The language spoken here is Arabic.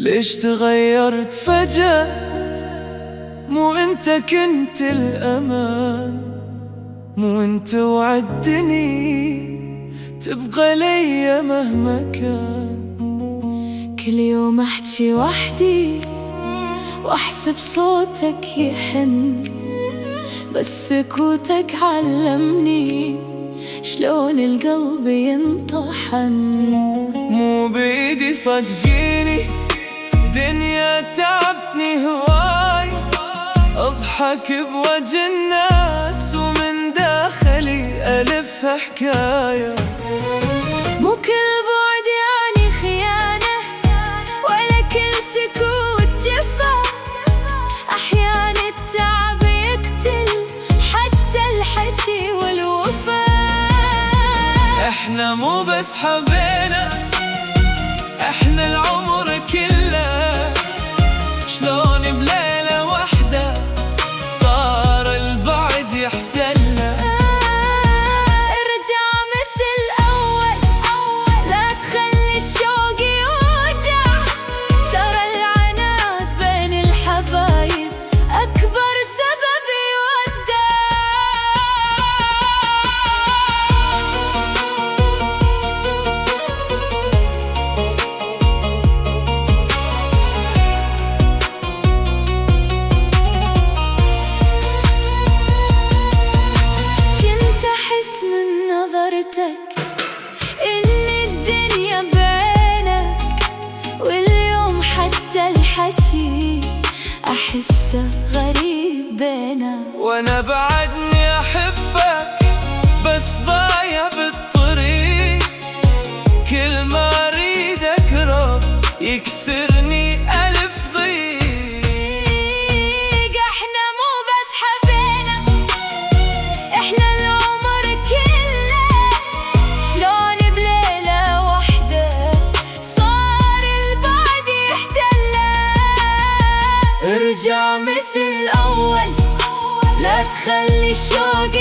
ليش تغيرت فجأة؟ مو انت كنت الأمان، مو انت وعدتني تبقى ليا مهما كان. كل يوم احكي وحدي واحسب صوتك يحن، بس سكوتك علمني شلون القلب ينطحن. مو بإيدي صدقيني، دنيا تعبتني هواي، اضحك بوجه الناس ومن داخلي ألفها حكاية. مو كل بعد يعني خيانة، ولا كل سكوت جفا، أحيان التعب يقتل حتى الحكي والوفا. احنا مو بس حبينا، احنا العمر كله، شلون بليلة واحدة صار البعد يحتلنا. ارجع مثل أول، لا تخلي الشوق يوجع، ترى العناد بين الحبايب أكبر سبب يودع. إن الدنيا بعينك، واليوم حتى الحكي أحسه غريب بينك. وانا بعدني احبك بس ضايع بالطريق، كل ما اريد اقرب يكسرني ألف ضيق. احنا مو بس حبينا، احنا العمر كله، شلون بليلة واحدة صار البعد يحتله. ارجع مثل أول، لا تخلي الشوق